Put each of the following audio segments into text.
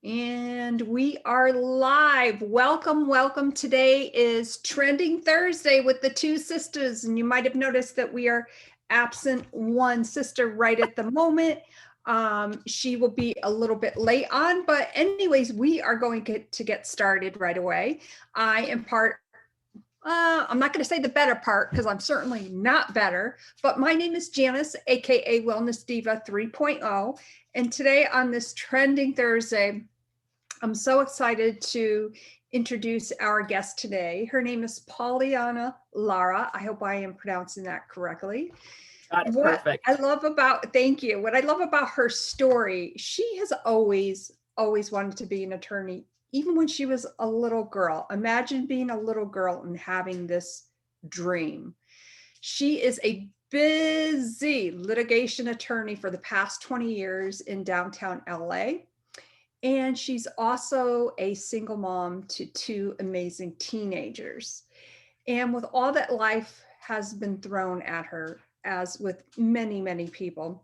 And we are live. Welcome, welcome. Today is Trending Thursday with the two sisters. And you might have noticed that we are absent one sister right at the moment. She will be a little bit late on, but anyways, we are going to get started right away. I am I'm not going to say the better part because I'm certainly not better, but my name is Janice, aka Wellness Diva 3.0. And today on this Trending Thursday, I'm so excited to introduce our guest today. Her name is Pauliana Lara. I hope I am pronouncing that correctly. Got it. Perfect. Thank you. What I love about her story, she has always wanted to be an attorney, even when she was a little girl. Imagine being a little girl and having this dream. She is a busy litigation attorney for the past 20 years in downtown LA. And she's also a single mom to two amazing teenagers. And with all that life has been thrown at her, as with many, many people,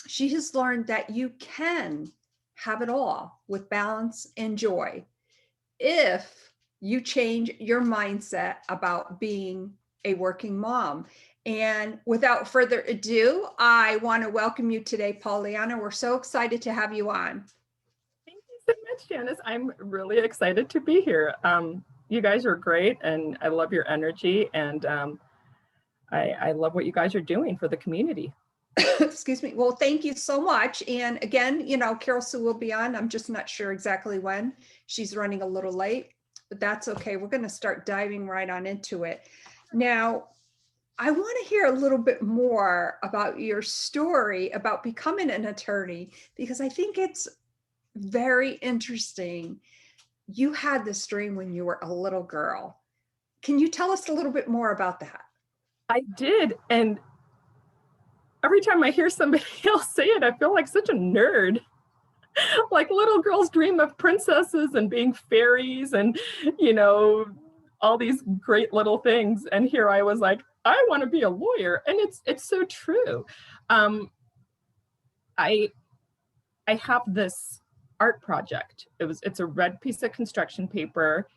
she has learned that you can have it all with balance and joy if you change your mindset about being a working mom. And without further ado, I want to welcome you today, Pauliana. We're so excited to have you on. Thank you so much, Janice. I'm really excited to be here. You guys are great, and I love your energy, and I love what you guys are doing for the community. Excuse me. Well, thank you so much. And again, Carol Sue will be on. I'm just not sure exactly when. She's running a little late, but that's okay. We're going to start diving right on into it. Now, I want to hear a little bit more about your story about becoming an attorney, because I think it's very interesting. You had this dream when you were a little girl. Can you tell us a little bit more about that? I did, and every time I hear somebody else say it, I feel like such a nerd. Like little girls dream of princesses and being fairies and, all these great little things. And here I was like, I want to be a lawyer. And it's so true. I have this art project. It's a red piece of construction paper,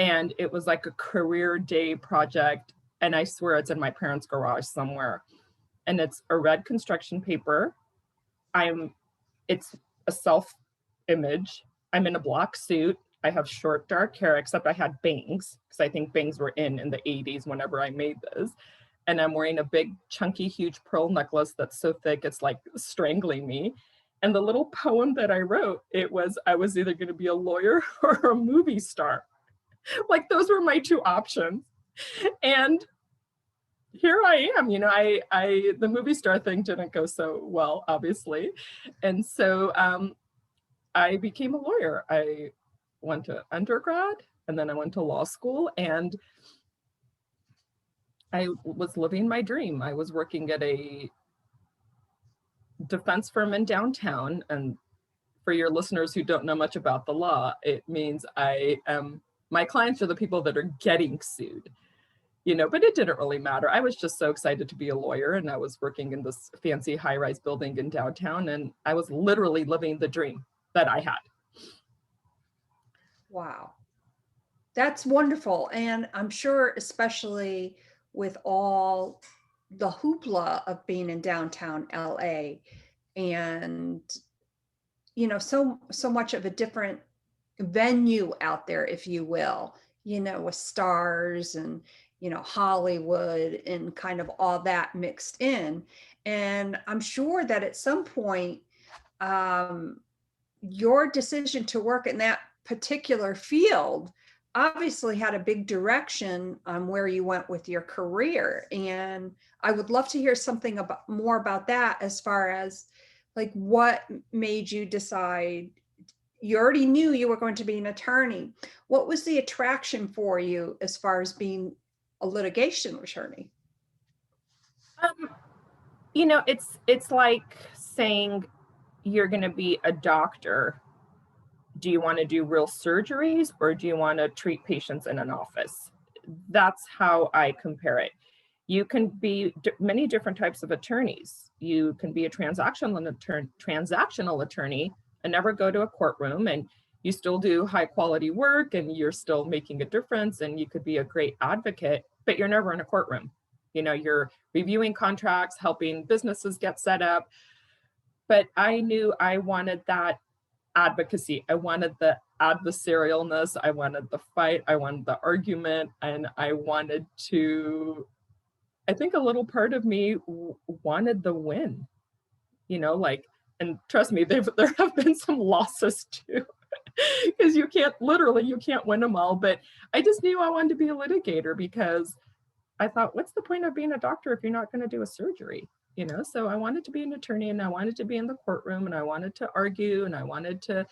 and it was like a career day project. And I swear it's in my parents' garage somewhere. And it's a red construction paper. It's a self image. I'm in a black suit. I have short dark hair, except I had bangs, because I think bangs were in the 80s whenever I made this. And I'm wearing a big, chunky, huge pearl necklace that's so thick it's like strangling me. And the little poem that I wrote, I was either going to be a lawyer or a movie star. Like those were my two options. And here I am, the movie star thing didn't go so well, obviously. And so I became a lawyer. I went to undergrad, and then I went to law school, and I was living my dream. I was working at a defense firm in downtown. And for your listeners who don't know much about the law, it means my clients are the people that are getting sued. But it didn't really matter. I was just so excited to be a lawyer, and I was working in this fancy high-rise building in downtown, and I was literally living the dream that I had. Wow. That's wonderful. And I'm sure, especially with all the hoopla of being in downtown LA and, so much of a different venue out there, if you will, with stars and, Hollywood and kind of all that mixed in. And I'm sure that at some point, your decision to work in that particular field obviously had a big direction on where you went with your career. And I would love to hear something more about that, as far as like what made you decide. You already knew you were going to be an attorney. What was the attraction for you as far as being a litigation attorney? It's like saying you're going to be a doctor. Do you want to do real surgeries, or do you want to treat patients in an office? That's how I compare it. You can be many different types of attorneys. You can be a transactional attorney, and never go to a courtroom, and you still do high quality work and you're still making a difference and you could be a great advocate, but you're never in a courtroom. You know, you're reviewing contracts, helping businesses get set up. But I knew I wanted that advocacy. I wanted the adversarialness. I wanted the fight. I wanted the argument. And I wanted to, I think a little part of me wanted the win, you know, like, and trust me, there have been some losses too, because you can't win them all. But I just knew I wanted to be a litigator because I thought, what's the point of being a doctor if you're not going to do a surgery? You know, so I wanted to be an attorney and I wanted to be in the courtroom and I wanted to argue and I wanted to,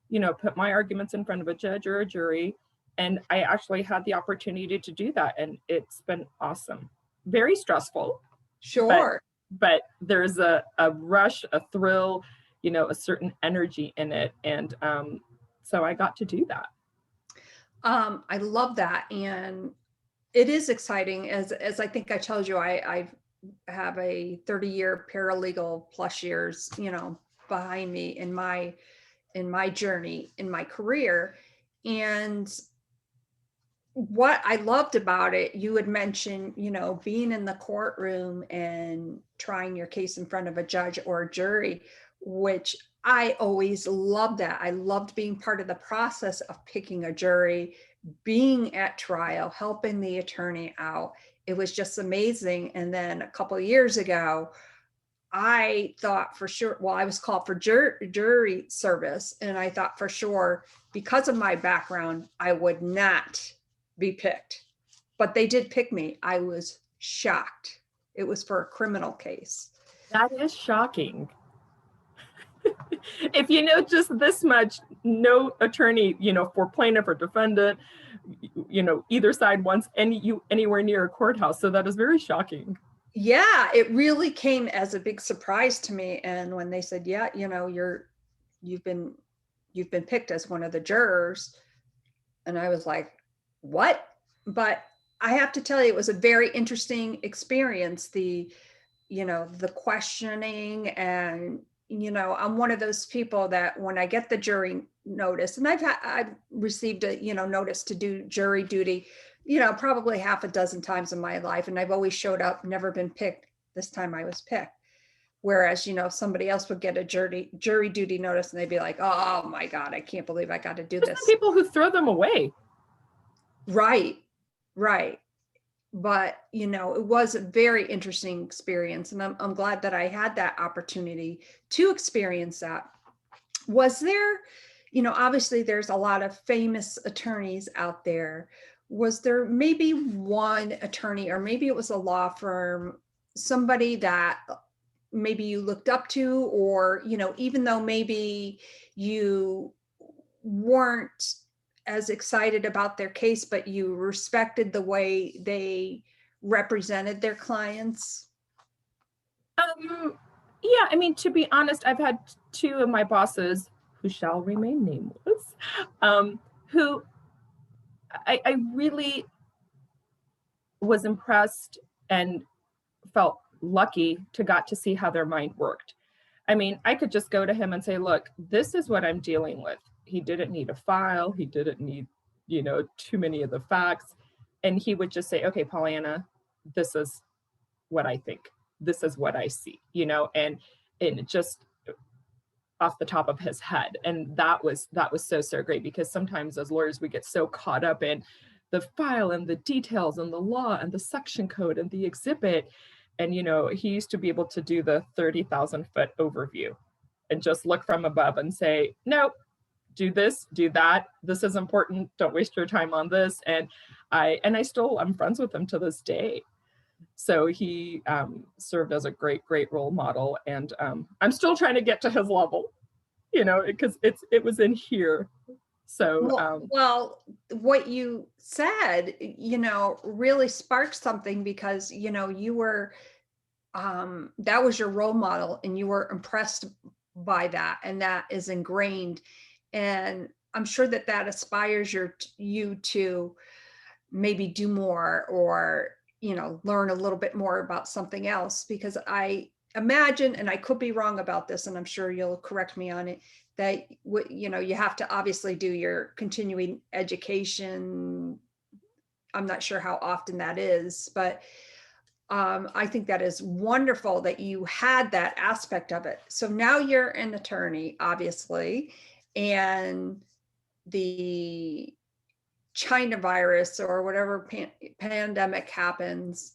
you know, put my arguments in front of a judge or a jury. And I actually had the opportunity to do that. And it's been awesome. Very stressful. Sure. But there's a rush, a thrill, you know, a certain energy in it. And so I got to do that. I love that. And it is exciting. As I think I told you, I have a 30-year paralegal plus years, you know, behind me in my journey, in my career. And what I loved about it, you had mentioned, you know, being in the courtroom and trying your case in front of a judge or a jury, which I always loved that. I loved being part of the process of picking a jury, being at trial, helping the attorney out. It was just amazing. And then a couple of years ago, I thought for sure, well, I was called for jury service, and I thought for sure, because of my background, I would not be picked. But they did pick me. I was shocked. It was for a criminal case. That is shocking. If you know just this much, no attorney, you know, for plaintiff or defendant, you know, either side wants you anywhere near a courthouse. So that is very shocking. Yeah, it really came as a big surprise to me. And when they said, yeah, you know, you've been picked as one of the jurors, and I was like, what? But I have to tell you, it was a very interesting experience. You know, the questioning, and, you know, I'm one of those people that when I get the jury notice, and I've received a, you know, notice to do jury duty, you know, probably half a dozen times in my life. And I've always showed up, never been picked. This time I was picked. Whereas, you know, somebody else would get a jury duty notice and they'd be like, oh my God, I can't believe I got to do There's this. some people who throw them away. Right. But, you know, it was a very interesting experience. And I'm glad that I had that opportunity to experience that. Was there, you know, obviously there's a lot of famous attorneys out there. Was there maybe one attorney, or maybe it was a law firm, somebody that maybe you looked up to, or, you know, even though maybe you weren't as excited about their case, but you respected the way they represented their clients? Yeah, I mean, to be honest, I've had two of my bosses who shall remain nameless, who I really was impressed and felt lucky to got to see how their mind worked. I mean, I could just go to him and say, look, this is what I'm dealing with. He didn't need a file. He didn't need, you know, too many of the facts. And he would just say, okay, Pauliana, this is what I think. This is what I see, you know, and just off the top of his head. And that was so great, because sometimes as lawyers, we get so caught up in the file and the details and the law and the section code and the exhibit. And, you know, he used to be able to do the 30,000-foot overview and just look from above and say, nope, do this, do that. This is important. Don't waste your time on this. And I'm friends with him to this day. So he served as a great role model. And I'm still trying to get to his level, you know, because it was in here. So well, what you said, you know, really sparked something, because, you know, you were that was your role model and you were impressed by that, and that is ingrained. And I'm sure that inspires you to maybe do more, or, you know, learn a little bit more about something else, because I imagine, and I could be wrong about this, and I'm sure you'll correct me on it, that you have to obviously do your continuing education. I'm not sure how often that is, but I think that is wonderful that you had that aspect of it. So now you're an attorney, obviously, and the China virus or whatever pandemic happens.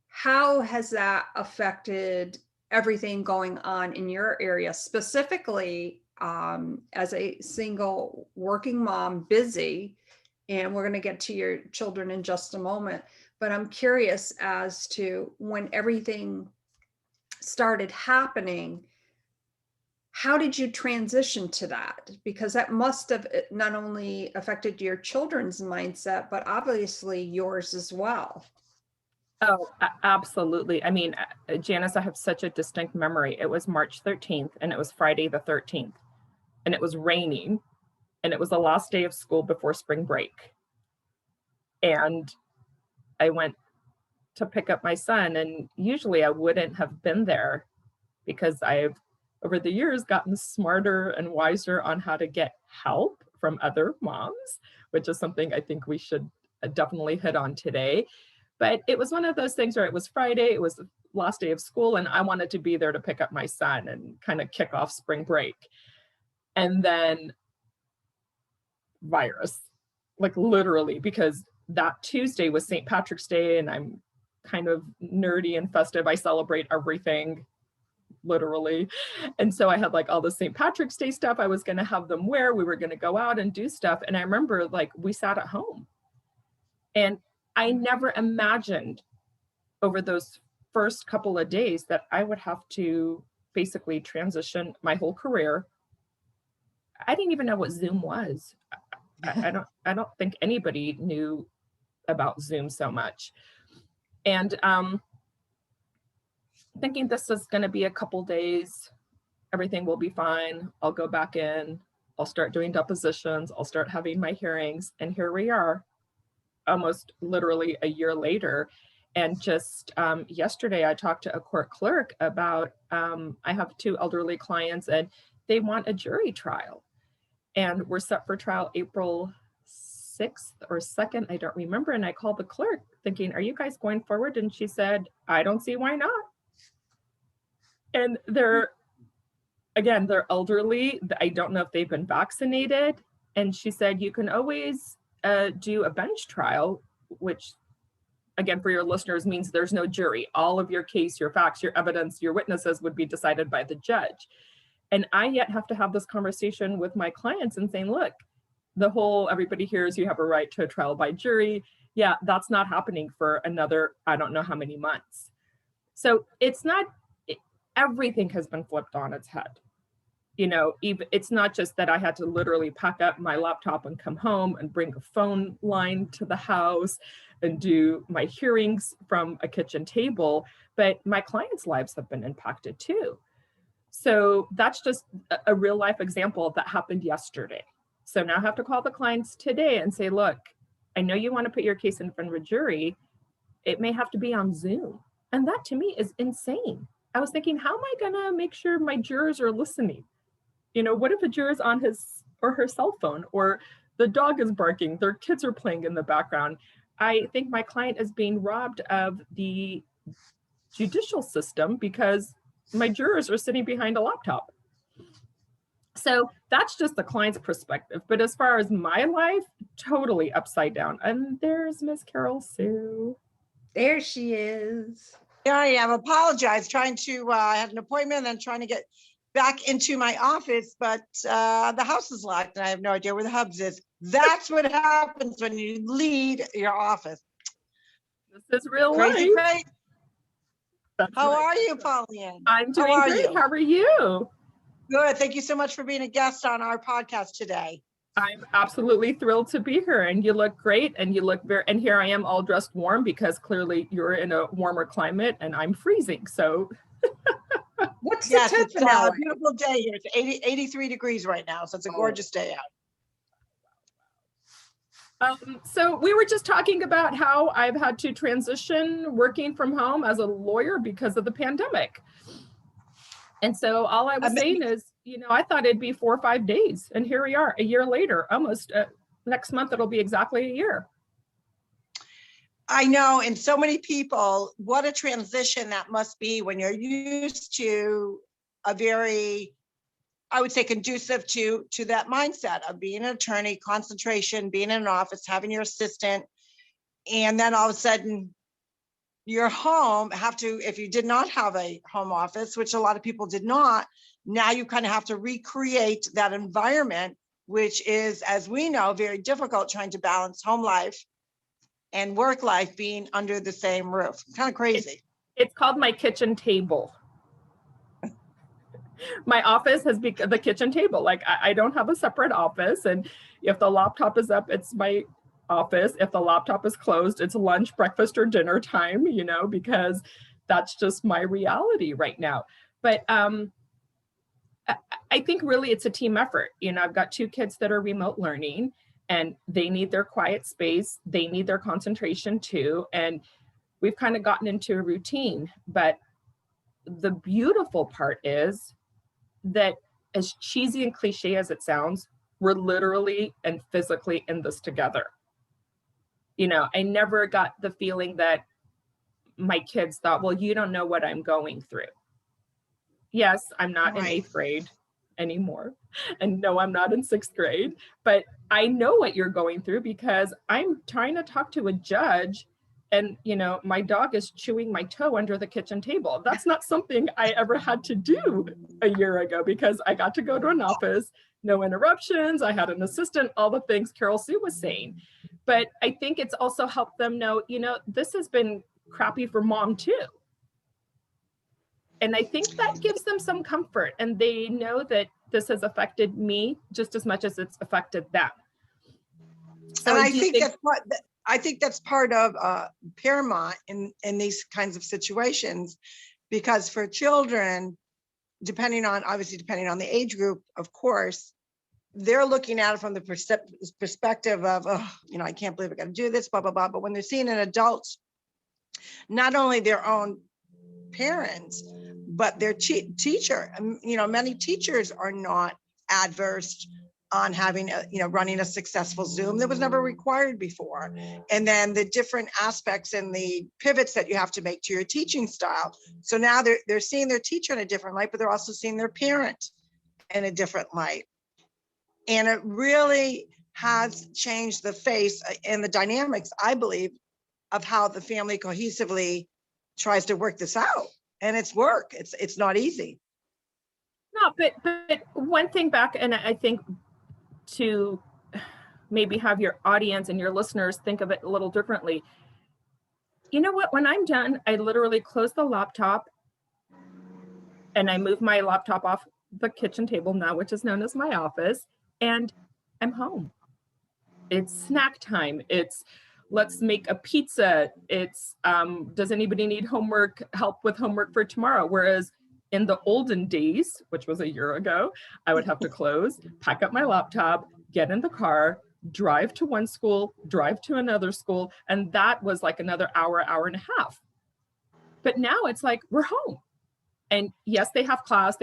How has that affected everything going on in your area, specifically as a single working mom, busy? And we're going to get to your children in just a moment. But I'm curious as to when everything started happening, how did you transition to that? Because that must have not only affected your children's mindset, but obviously yours as well. Oh, absolutely. I mean, Janice, I have such a distinct memory. It was March 13th and it was Friday the 13th and it was raining and it was the last day of school before spring break. And I went to pick up my son, and usually I wouldn't have been there because I've over the years gotten smarter and wiser on how to get help from other moms, which is something I think we should definitely hit on today. But it was one of those things where it was Friday, it was the last day of school, and I wanted to be there to pick up my son and kind of kick off spring break. And then virus, like literally, because that Tuesday was St. Patrick's Day, and I'm kind of nerdy and festive. I celebrate everything, literally. And so I had like all the St. Patrick's Day stuff I was going to have them wear. We were going to go out and do stuff. And I remember like we sat at home. And I never imagined over those first couple of days that I would have to basically transition my whole career. I didn't even know what Zoom was. I don't think anybody knew about Zoom so much. And thinking this is going to be a couple days, everything will be fine. I'll go back in, I'll start doing depositions, I'll start having my hearings. And here we are, almost literally a year later. And just yesterday, I talked to a court clerk about, I have 2 elderly clients and they want a jury trial. And we're set for trial April 6th or 2nd, I don't remember. And I called the clerk thinking, are you guys going forward? And she said, I don't see why not. And they're elderly. I don't know if they've been vaccinated. And she said, you can always do a bench trial, which again, for your listeners means there's no jury. All of your case, your facts, your evidence, your witnesses would be decided by the judge. And I yet have to have this conversation with my clients and saying, look, the whole everybody hears you have a right to a trial by jury. Yeah, that's not happening for another, I don't know how many months. So it's not, everything has been flipped on its head. You know, even it's not just that I had to literally pack up my laptop and come home and bring a phone line to the house and do my hearings from a kitchen table, but my clients' lives have been impacted too. So that's just a real life example that happened yesterday. So now I have to call the clients today and say, look, I know you want to put your case in front of a jury. It may have to be on Zoom. And that to me is insane. I was thinking, how am I going to make sure my jurors are listening? You know, what if a juror's on his or her cell phone, or the dog is barking, their kids are playing in the background? I think my client is being robbed of the judicial system because my jurors are sitting behind a laptop. So that's just the client's perspective. But as far as my life, totally upside down. And there's Miss Carol Sue. There she is. Here I am. Apologize. Trying to, I had an appointment and trying to get back into my office, but the house is locked and I have no idea where the hubs is. That's what happens when you leave your office. This is real Crazy, life. crazy. How right. are you, Pauliana? I'm doing great. How are you? Good. Thank you so much for being a guest on our podcast today. I'm absolutely thrilled to be here, and you look great, and you look very, and here I am all dressed warm because clearly you're in a warmer climate and I'm freezing. So what's the temperature? It's a beautiful day here. It's 83 degrees right now. So it's a gorgeous day out. So we were just talking about how I've had to transition working from home as a lawyer because of the pandemic. And so all I was saying is, I thought it'd be 4 or 5 days, and here we are a year later, almost next month, it'll be exactly a year. I know, and so many people, what a transition that must be when you're used to a very, I would say, conducive to that mindset of being an attorney, concentration, being in an office, having your assistant, and then all of a sudden you're home, if you did not have a home office, which a lot of people did not, now you kind of have to recreate that environment, which is, as we know, very difficult, trying to balance home life and work life being under the same roof. Kind of crazy. It's called my kitchen table. My office has become the kitchen table. Like I don't have a separate office, and if the laptop is up, it's my office. If the laptop is closed, it's lunch, breakfast, or dinner time, because that's just my reality right now. But I think really it's a team effort. I've got 2 kids that are remote learning, and they need their quiet space. They need their concentration too. And we've kind of gotten into a routine. But the beautiful part is that, as cheesy and cliche as it sounds, we're literally and physically in this together. I never got the feeling that my kids thought, well, you don't know what I'm going through. Yes, I'm not in 8th grade anymore. And no, I'm not in 6th grade, but I know what you're going through because I'm trying to talk to a judge, and my dog is chewing my toe under the kitchen table. That's not something I ever had to do a year ago, because I got to go to an office, no interruptions, I had an assistant, all the things Carol Sue was saying. But I think it's also helped them know, this has been crappy for mom too. And I think that gives them some comfort, and they know that this has affected me just as much as it's affected them. So and I think that's part of paramount in these kinds of situations, because for children, depending on the age group, of course, they're looking at it from the perspective of, I can't believe I got to do this, blah, blah, blah. But when they're seeing an adult, not only their own parents, but their teacher, many teachers are not adverse on having running a successful Zoom that was never required before. And then the different aspects and the pivots that you have to make to your teaching style. So now they're seeing their teacher in a different light, but they're also seeing their parent in a different light. And it really has changed the face and the dynamics, I believe, of how the family cohesively tries to work this out. And it's work. It's not easy. No, but one thing back, and I think to maybe have your audience and your listeners think of it a little differently. You know what? When I'm done, I literally close the laptop and I move my laptop off the kitchen table now, which is known as my office, and I'm home. It's snack time. It's let's make a pizza. It's does anybody need help with homework for tomorrow? Whereas in the olden days, which was a year ago, I would have to close, pack up my laptop, get in the car, drive to one school, drive to another school. And that was like another hour and a half. But now it's like, we're home. And yes, they have class.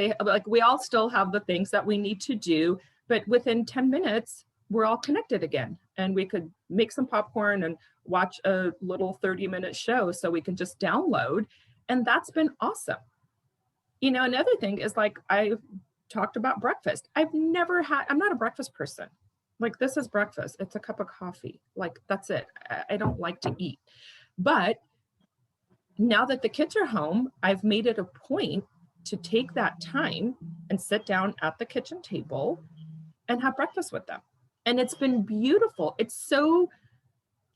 We all still have the things that we need to do, but within 10 minutes, we're all connected again. And we could make some popcorn and watch a little 30-minute show so we can just download. And that's been awesome. Another thing is, like, I've talked about breakfast. I'm not a breakfast person. Like, this is breakfast. It's a cup of coffee. Like, that's it. I don't like to eat. But now that the kids are home, I've made it a point to take that time and sit down at the kitchen table and have breakfast with them. And it's been beautiful. It's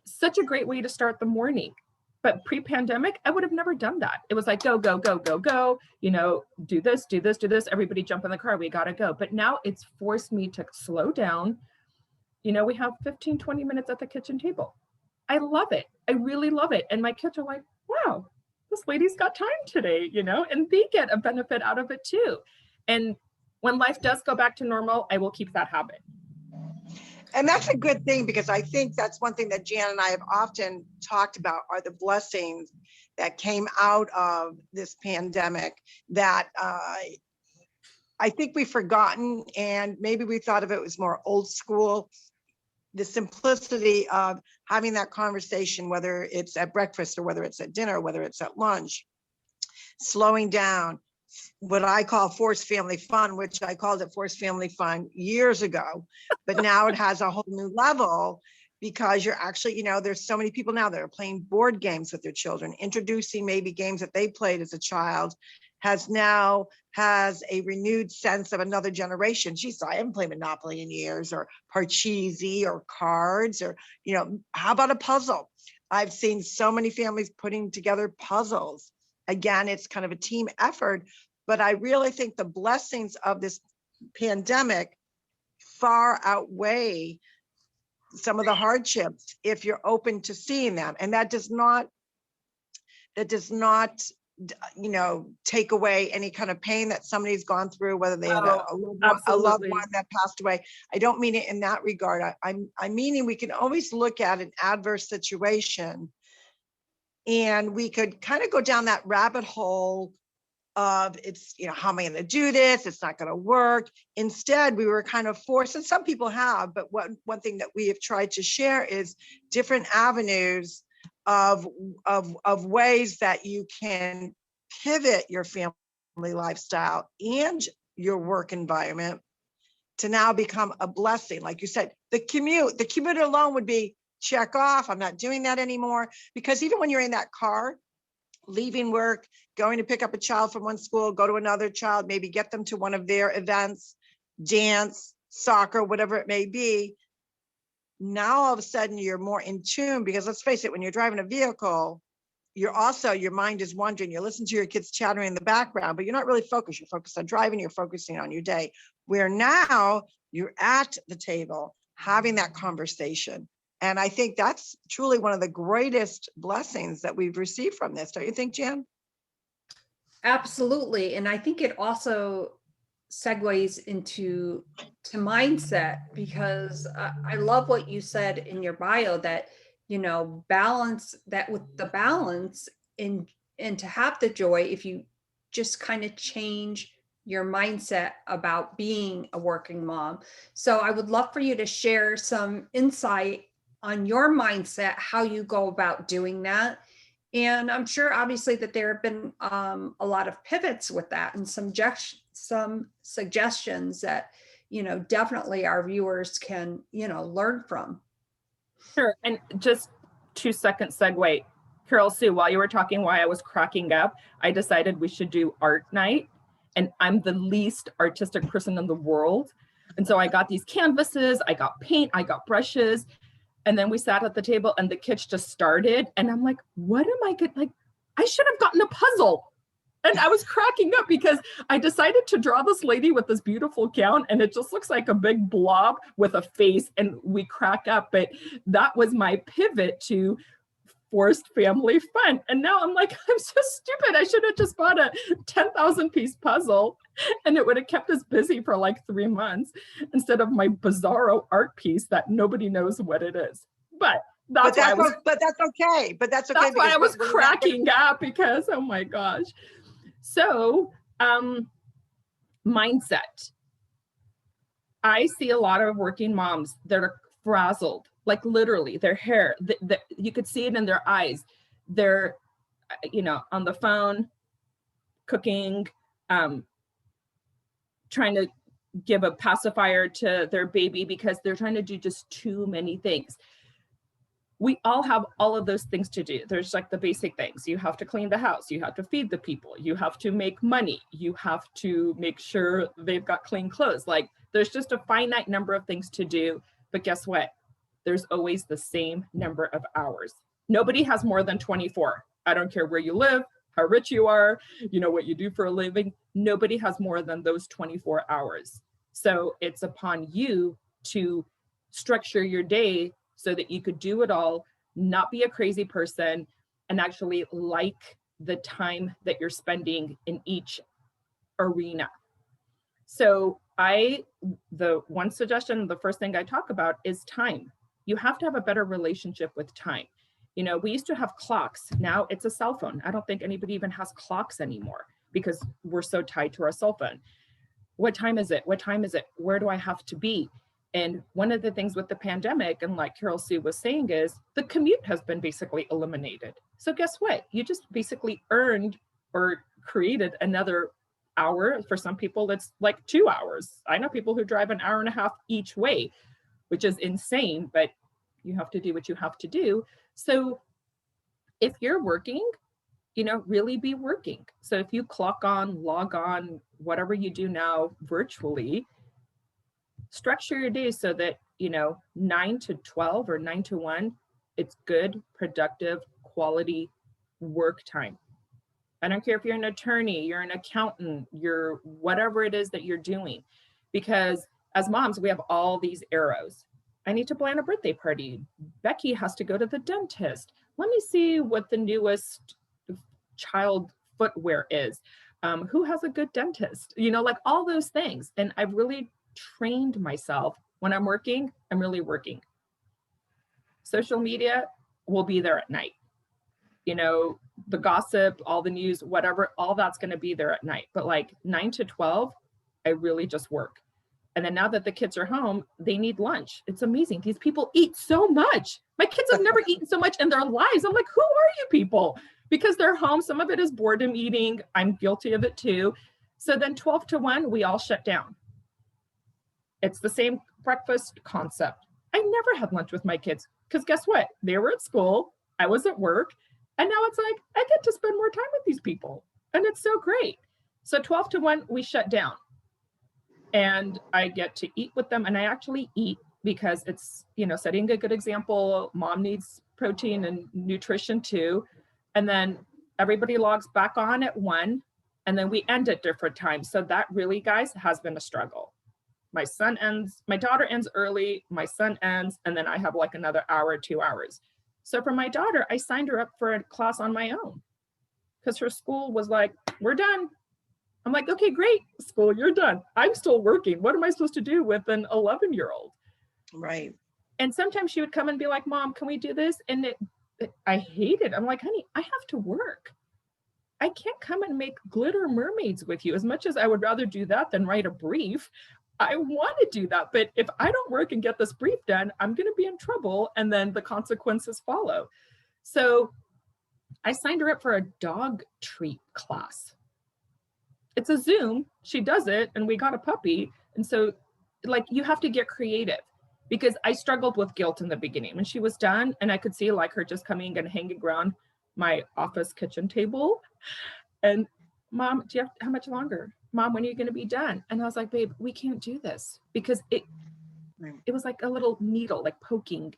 such a great way to start the morning. But pre-pandemic, I would have never done that. It was like, go, go, go, go, go, do this, do this, do this. Everybody jump in the car. We got to go. But now it's forced me to slow down. We have 15, 20 minutes at the kitchen table. I love it. I really love it. And my kids are like, wow, this lady's got time today, and they get a benefit out of it too. And when life does go back to normal, I will keep that habit. And that's a good thing, because I think that's one thing that Jan and I have often talked about are the blessings that came out of this pandemic, that I think we've forgotten, and maybe we thought of it as more old school, the simplicity of having that conversation, whether it's at breakfast or whether it's at dinner, whether it's at lunch, slowing down, what I call forced family fun, which I called it forced family fun years ago, but now it has a whole new level because you're actually, there's so many people now that are playing board games with their children, introducing maybe games that they played as a child, has a renewed sense of another generation. Geez, I haven't played Monopoly in years, or Parcheesi, or cards, or, how about a puzzle? I've seen so many families putting together puzzles. Again, it's kind of a team effort, but I really think the blessings of this pandemic far outweigh some of the hardships if you're open to seeing them. And that does not take away any kind of pain that somebody's gone through, whether they had a loved one that passed away. I don't mean it in that regard. I'm meaning we can always look at an adverse situation, and we could kind of go down that rabbit hole of how am I going to do this? It's not going to work. Instead, we were kind of forced, and some people have, but one thing that we have tried to share is different avenues of ways that you can pivot your family lifestyle and your work environment to now become a blessing. Like you said, the commute alone would be check off. I'm not doing that anymore. Because even when you're in that car, leaving work, going to pick up a child from one school, go to another child, maybe get them to one of their events, dance, soccer, whatever it may be. Now, all of a sudden, you're more in tune, because let's face it, when you're driving a vehicle, your mind is wandering. You're listening to your kids chattering in the background, but you're not really focused. You're focused on driving, you're focusing on your day. Where now you're at the table having that conversation. And I think that's truly one of the greatest blessings that we've received from this. Don't you think, Jan? Absolutely. And I think it also segues into mindset, because I love what you said in your bio that, balance, that with the balance and to have the joy, if you just kind of change your mindset about being a working mom. So I would love for you to share some insight on your mindset, how you go about doing that. And I'm sure obviously that there have been a lot of pivots with that, and some suggestions that, definitely our viewers can, learn from. Sure. And just 2-second segue. Carol Sue, while you were talking why I was cracking up, I decided we should do art night. And I'm the least artistic person in the world. And so I got these canvases, I got paint, I got brushes. And then we sat at the table and the kids just started. And I'm like, what am I good? Like, I should have gotten a puzzle. And I was cracking up because I decided to draw this lady with this beautiful gown, and it just looks like a big blob with a face, and we crack up. But that was my pivot to forced family fun. And now I'm like, I'm so stupid. I should have just bought a 10,000 piece puzzle, and it would have kept us busy for like 3 months instead of my bizarro art piece that nobody knows what it is. But that's okay. That's why I was cracking up, because, oh my gosh. So, mindset. I see a lot of working moms that are frazzled, like literally their hair, you could see it in their eyes. They're, on the phone, cooking, trying to give a pacifier to their baby because they're trying to do just too many things. We all have all of those things to do. There's like the basic things. You have to clean the house. You have to feed the people. You have to make money. You have to make sure they've got clean clothes. Like, there's just a finite number of things to do. But guess what? There's always the same number of hours. Nobody has more than 24. I don't care where you live, how rich you are, what you do for a living. Nobody has more than those 24 hours. So it's upon you to structure your day so that you could do it all, not be a crazy person, and actually like the time that you're spending in each arena. So the one suggestion, the first thing I talk about is time. You have to have a better relationship with time. We used to have clocks. Now it's a cell phone. I don't think anybody even has clocks anymore because we're so tied to our cell phone. What time is it? What time is it? Where do I have to be? And one of the things with the pandemic, and like Carol Sue was saying, is the commute has been basically eliminated. So guess what? You just basically earned or created another hour. For some people, it's like 2 hours. I know people who drive an hour and a half each way, which is insane, but you have to do what you have to do. So if you're working, really be working. So if you clock on, log on, whatever you do now virtually, structure your day so that, 9 to 12 or 9 to 1, it's good, productive, quality work time. I don't care if you're an attorney, you're an accountant, you're whatever it is that you're doing, because as moms, we have all these arrows. I need to plan a birthday party. Becky has to go to the dentist. Let me see what the newest child footwear is. Who has a good dentist? Like all those things. And I've really trained myself. When I'm working, I'm really working. Social media will be there at night. The gossip, all the news, whatever, all that's going to be there at night. But like 9 to 12, I really just work. And then now that the kids are home, they need lunch. It's amazing. These people eat so much. My kids have never eaten so much in their lives. I'm like, who are you people? Because they're home. Some of it is boredom eating. I'm guilty of it too. So then 12 to 1, we all shut down. It's the same breakfast concept. I never had lunch with my kids because guess what? They were at school. I was at work. And now it's like, I get to spend more time with these people. And it's so great. So 12 to 1, we shut down. And I get to eat with them. And I actually eat because it's, setting a good example. Mom needs protein and nutrition too. And then everybody logs back on at 1. And then we end at different times. So that really, guys, has been a struggle. My daughter ends early, my son ends, and then I have like another hour, 2 hours. So for my daughter, I signed her up for a class on my own because her school was like, we're done. I'm like, okay, great, school, you're done. I'm still working. What am I supposed to do with an 11-year-old? Right. And sometimes she would come and be like, Mom, can we do this? And I hate it. I'm like, honey, I have to work. I can't come and make glitter mermaids with you. As much as I would rather do that than write a brief, I want to do that. But if I don't work and get this brief done, I'm going to be in trouble. And then the consequences follow. So I signed her up for a dog treat class. It's a Zoom. She does it. And we got a puppy. And so like, you have to get creative because I struggled with guilt in the beginning when she was done. And I could see like her just coming and hanging around my office kitchen table. And Mom, how much longer? Mom, when are you going to be done? And I was like, babe, we can't do this because it was like a little needle, like poking.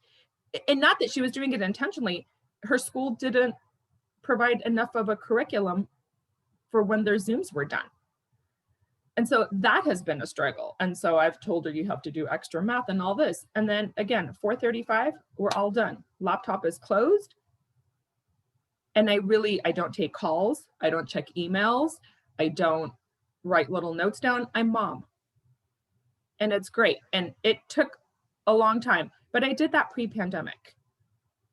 And not that she was doing it intentionally. Her school didn't provide enough of a curriculum for when their Zooms were done. And so that has been a struggle. And so I've told her you have to do extra math and all this. And then again, 4:35, we're all done. Laptop is closed. And I don't take calls. I don't check emails. I don't write little notes down. I'm mom. And it's great. And it took a long time, but I did that pre-pandemic.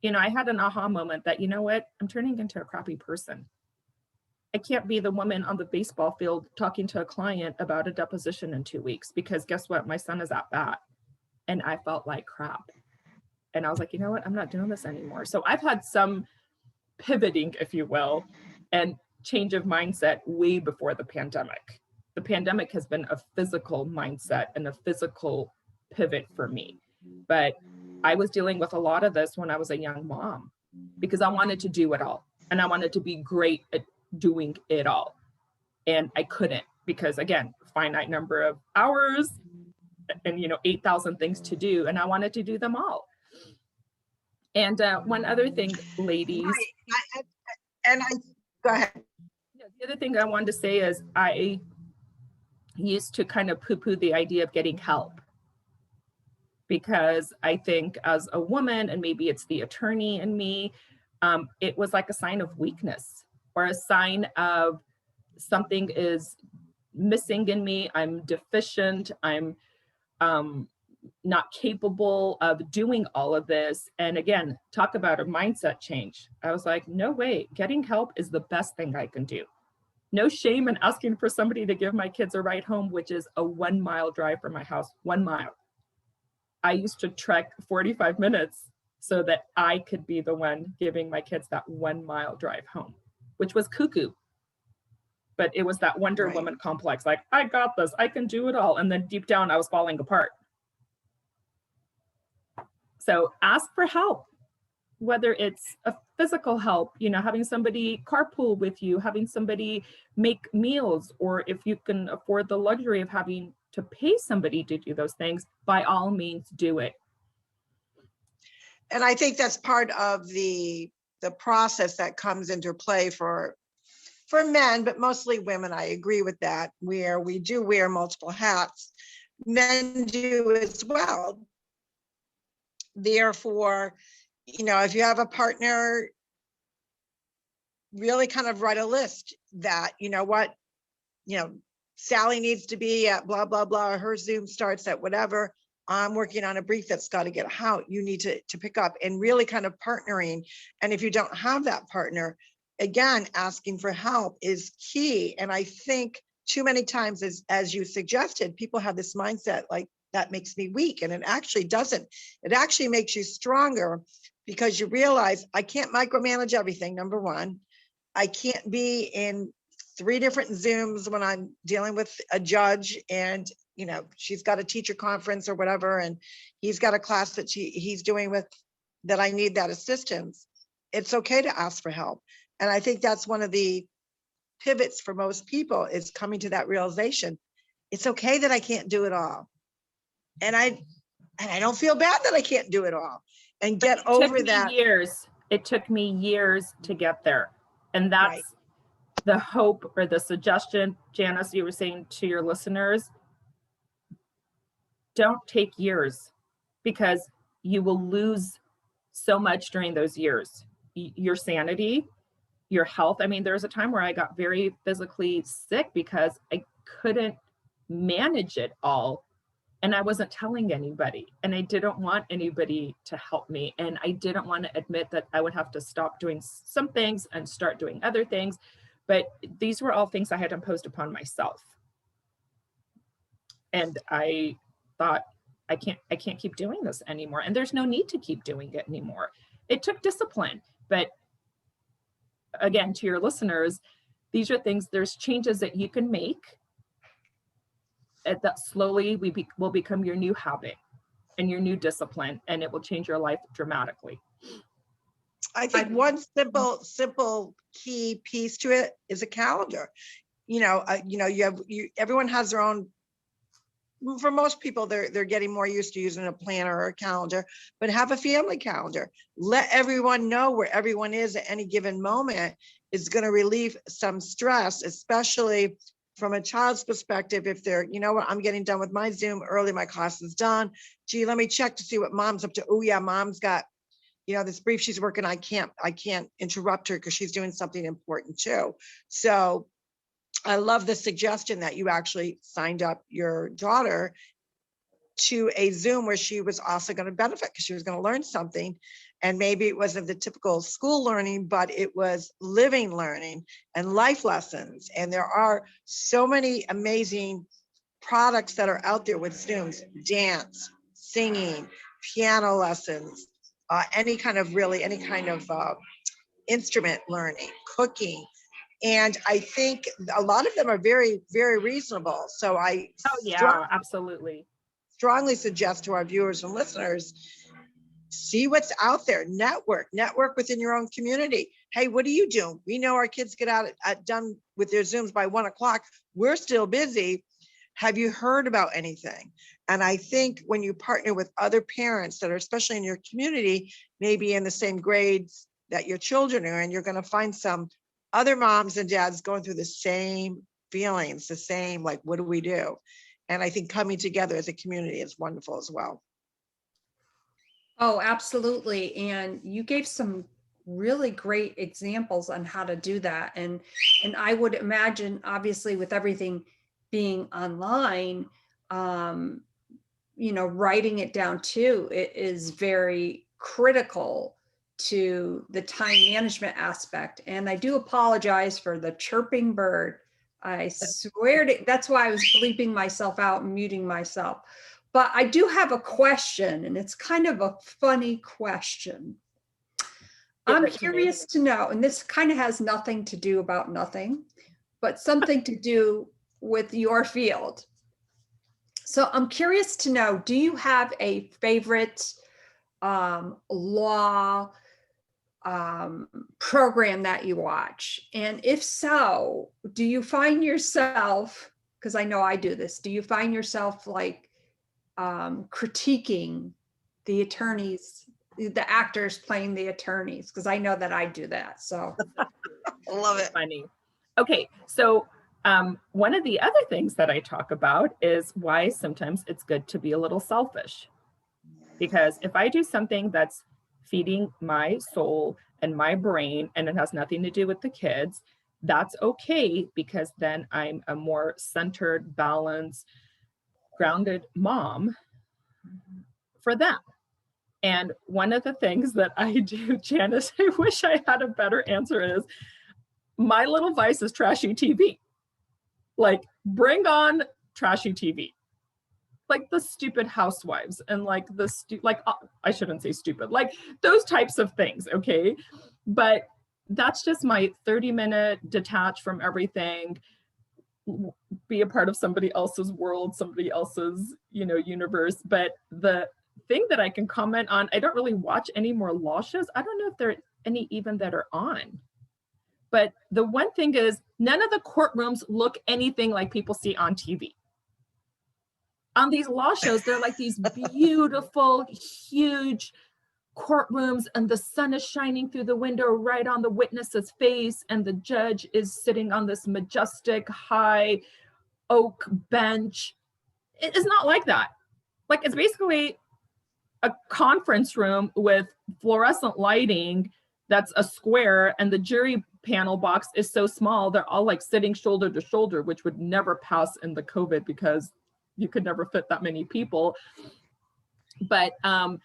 I had an aha moment that, you know what? I'm turning into a crappy person. I can't be the woman on the baseball field talking to a client about a deposition in 2 weeks because guess what? My son is at bat and I felt like crap. And I was like, you know what? I'm not doing this anymore. So I've had some pivoting, if you will, and change of mindset way before the pandemic. The pandemic has been a physical mindset and a physical pivot for me. But I was dealing with a lot of this when I was a young mom because I wanted to do it all. And I wanted to be great at doing it all. And I couldn't because, again, finite number of hours and, 8,000 things to do. And I wanted to do them all. And one other thing, ladies. Go ahead. The other thing I wanted to say is I used to kind of poo-poo the idea of getting help because I think as a woman, and maybe it's the attorney in me, it was like a sign of weakness or a sign of something is missing in me. I'm deficient. I'm not capable of doing all of this. And again, talk about a mindset change. I was like, no way, getting help is the best thing I can do. No shame in asking for somebody to give my kids a ride home, which is a 1 mile drive from my house, 1 mile. I used to trek 45 minutes so that I could be the one giving my kids that 1 mile drive home, which was cuckoo. But it was that Wonder Woman complex, like, I got this, I can do it all. And then deep down, I was falling apart. So ask for help, whether it's a physical help, you know, having somebody carpool with you, having somebody make meals, or if you can afford the luxury of having to pay somebody to do those things, by all means, do it. And I think that's part of the process that comes into play for men, but mostly women. I agree with that, where we do wear multiple hats. Men do as well. Therefore, you know, if you have a partner, really kind of write a list that, you know what, you know, Sally needs to be at blah, blah, blah. Her Zoom starts at whatever. I'm working on a brief that's got to get out. You need to pick up, and really kind of partnering. And if you don't have that partner, again, asking for help is key. And I think too many times, as you suggested, people have this mindset like, that makes me weak. And it actually doesn't. It actually makes you stronger, because you realize I can't micromanage everything, number one. I can't be in 3 different Zooms when I'm dealing with a judge, and you know, she's got a teacher conference or whatever, and he's got a class that he's doing with that I need that assistance. It's okay to ask for help. And I think that's one of the pivots for most people, is coming to that realization. It's okay that I can't do it all. And I don't feel bad that I can't do it all, and get over that. It took me years to get there. And that's the hope, or the suggestion, Janice, you were saying to your listeners, don't take years, because you will lose so much during those years. Your sanity, your health. I mean, there was a time where I got very physically sick because I couldn't manage it all. And I wasn't telling anybody, and I didn't want anybody to help me. And I didn't want to admit that I would have to stop doing some things and start doing other things. But these were all things I had imposed upon myself. And I thought, I can't keep doing this anymore. And there's no need to keep doing it anymore. It took discipline. But again, to your listeners, these are things, there's changes that you can make that slowly will become your new habit and your new discipline, and it will change your life dramatically. I think one simple key piece to it is a calendar. Everyone has their own. For most people, they're getting more used to using a planner or a calendar, but have a family calendar. Let everyone know where everyone is at any given moment. Is going to relieve some stress, especially from a child's perspective. If they're, you know what, I'm getting done with my Zoom early, my class is done. Gee, let me check to see what mom's up to. Oh yeah, mom's got, this brief she's working. I can't interrupt her because she's doing something important too. So I love the suggestion that you actually signed up your daughter to a Zoom where she was also going to benefit, because she was going to learn something. And maybe it wasn't the typical school learning, but it was living learning and life lessons. And there are so many amazing products that are out there with Zooms: dance, singing, piano lessons, any kind of instrument learning, cooking. And I think a lot of them are very, very reasonable. So absolutely. Strongly suggest to our viewers and listeners, see what's out there. Network within your own community. Hey, what are you doing? We know our kids get out done with their Zooms by 1 o'clock. We're still busy. Have you heard about anything? And I think when you partner with other parents that are, especially in your community, maybe in the same grades that your children are in, you're going to find some other moms and dads going through the same feelings, the same, like, what do we do? And I think coming together as a community is wonderful as well. Oh, absolutely. And you gave some really great examples on how to do that. And I would imagine, obviously, with everything being online, writing it down too, it is very critical to the time management aspect. And I do apologize for the chirping bird. I swear to, that's why I was bleeping myself out and muting myself. But I do have a question, and it's kind of a funny question. I'm curious to know, and this kind of has nothing to do about nothing, but something to do with your field. So I'm curious to know, do you have a favorite law program that you watch? And if so, do you find yourself, because I know I do this, do you find yourself like critiquing the attorneys, the actors playing the attorneys? Because I know that I do that. So I love it. Funny. Okay, so one of the other things that I talk about is why sometimes it's good to be a little selfish. Because if I do something that's feeding my soul and my brain and it has nothing to do with the kids, that's okay, because then I'm a more centered, balanced, grounded mom for them. And one of the things that I do, Janice, I wish I had a better answer, is my little vice is trashy TV. Like, bring on trashy TV. Like the stupid housewives and like the I shouldn't say stupid, like those types of things, okay? But that's just my 30-minute detach from everything, be a part of somebody else's world, somebody else's, universe. But the thing that I can comment on, I don't really watch any more law shows. I don't know if there are any even that are on. But the one thing is, none of the courtrooms look anything like people see on TV. On these law shows, they're like these beautiful, huge courtrooms, and the sun is shining through the window right on the witness's face, and the judge is sitting on this majestic, high oak bench. It is not like that. Like, it's basically a conference room with fluorescent lighting that's a square, and the jury panel box is so small, they're all like sitting shoulder to shoulder, which would never pass in the COVID because you could never fit that many people. But the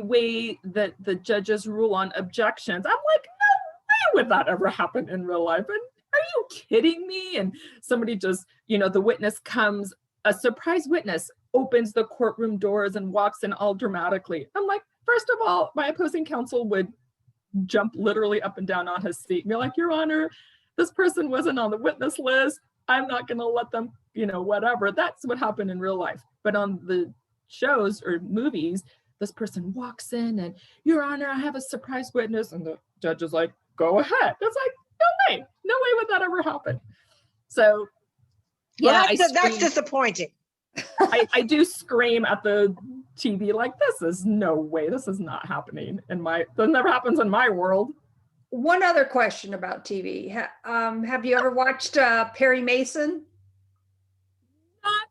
way that the judges rule on objections, I'm like, no way would that ever happen in real life. And are you kidding me? And somebody just, the witness comes, a surprise witness opens the courtroom doors and walks in all dramatically. I'm like, first of all, my opposing counsel would jump literally up and down on his seat and be like, Your Honor, this person wasn't on the witness list. I'm not going to let them, whatever. That's what happened in real life. But on the shows or movies, this person walks in and, Your Honor, I have a surprise witness. And the judge is like, go ahead. It's like, no way would that ever happen. So yeah, well, that's disappointing. I do scream at the TV like, this is no way. This is not happening that never happens in my world. One other question about TV. Have you ever watched Perry Mason? Not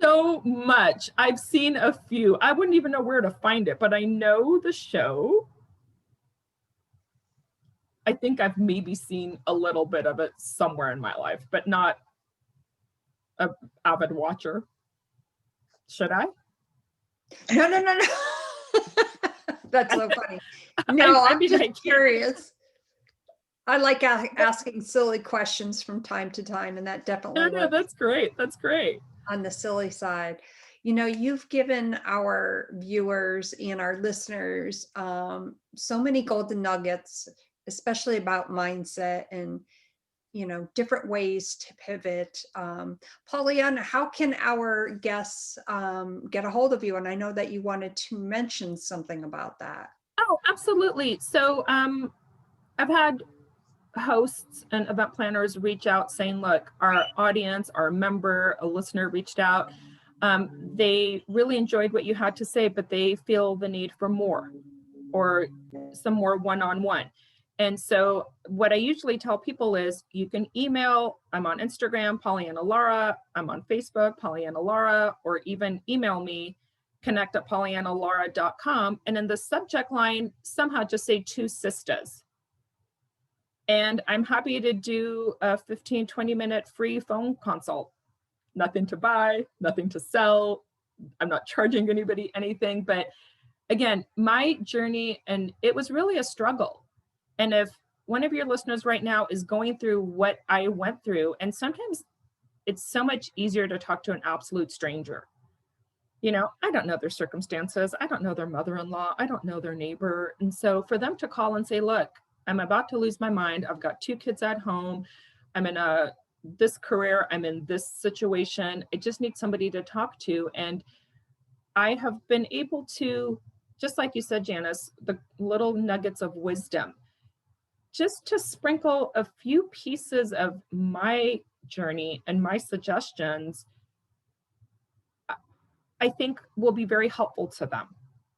so much. I've seen a few. I wouldn't even know where to find it, but I know the show. I think I've maybe seen a little bit of it somewhere in my life, but not an avid watcher. Should I? No. That's so funny. No, I'm just curious. I like asking silly questions from time to time, and that definitely. No, that's great. That's great. On the silly side, you've given our viewers and our listeners so many golden nuggets, especially about mindset and different ways to pivot. Pauliana, how can our guests get a hold of you? And I know that you wanted to mention something about that. Oh, absolutely. So I've had hosts and event planners reach out saying, look, our audience, our member, a listener reached out. They really enjoyed what you had to say, but they feel the need for more or some more one-on-one. And so what I usually tell people is you can email, I'm on Instagram, Pauliana Lara, I'm on Facebook, Pauliana Lara, or even email me, connect@paulianalara.com. And in the subject line, somehow just say TwoSistas. And I'm happy to do a 15, 20-minute free phone consult. Nothing to buy, nothing to sell. I'm not charging anybody anything. But again, my journey, and it was really a struggle. And if one of your listeners right now is going through what I went through, and sometimes it's so much easier to talk to an absolute stranger. I don't know their circumstances. I don't know their mother-in-law. I don't know their neighbor. And so for them to call and say, look, I'm about to lose my mind. I've got 2 kids at home. I'm in this career. I'm in this situation. I just need somebody to talk to. And I have been able to, just like you said, Janice, the little nuggets of wisdom, just to sprinkle a few pieces of my journey and my suggestions, I think will be very helpful to them.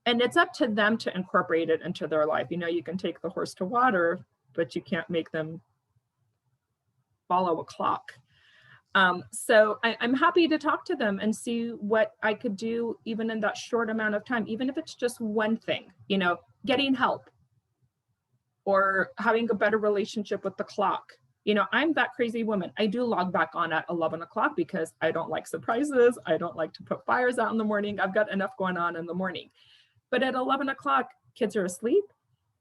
And it's up to them to incorporate it into their life. You can take the horse to water, but you can't make them follow a clock. So I'm happy to talk to them and see what I could do even in that short amount of time, even if it's just one thing, getting help or having a better relationship with the clock. I'm that crazy woman. I do log back on at 11 o'clock because I don't like surprises. I don't like to put fires out in the morning. I've got enough going on in the morning. But at 11 o'clock, kids are asleep.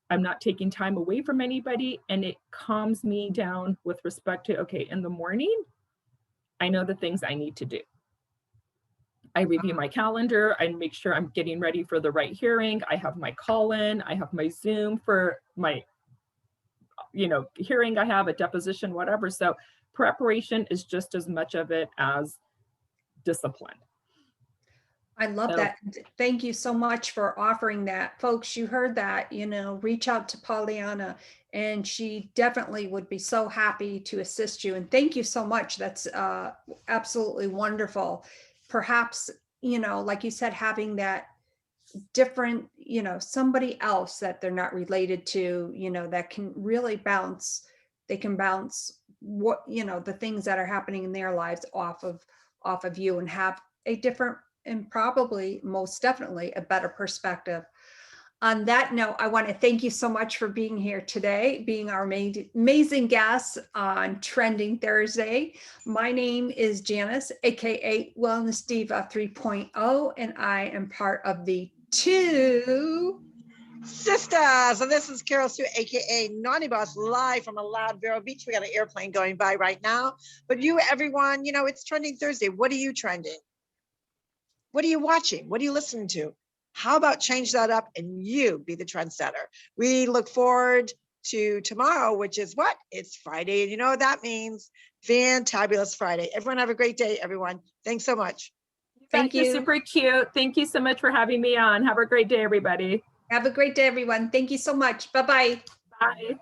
I'm not taking time away from anybody. And it calms me down with respect to, okay, in the morning, I know the things I need to do. I review my calendar. I make sure I'm getting ready for the right hearing. I have my call-in. I have my Zoom for my hearing, I have a deposition, whatever. So preparation is just as much of it as discipline. I love that. Thank you so much for offering that. Folks, you heard that, reach out to Pauliana and she definitely would be so happy to assist you. And thank you so much. That's absolutely wonderful. Perhaps, like you said, having that different, somebody else that they're not related to, that can really bounce what, the things that are happening in their lives off of you and have a different and probably most definitely a better perspective. On that note, I want to thank you so much for being here today, being our amazing guest on Trending Thursday. My name is Janice, aka Wellness Diva 3.0, and I am part of the TwoSistas. And this is Carol Sue, aka Naughty Boss, live from a loud Vero Beach. We got an airplane going by right now. But you, everyone, it's Trending Thursday. What are you trending? What are you watching? What are you listening to? How about change that up and you be the trendsetter? We look forward to tomorrow, which is what? It's Friday. And you know what that means? Fantabulous Friday. Everyone have a great day, everyone. Thanks so much. Thank you. You're super cute. Thank you so much for having me on. Have a great day, everybody. Have a great day, everyone. Thank you so much. Bye-bye. Bye.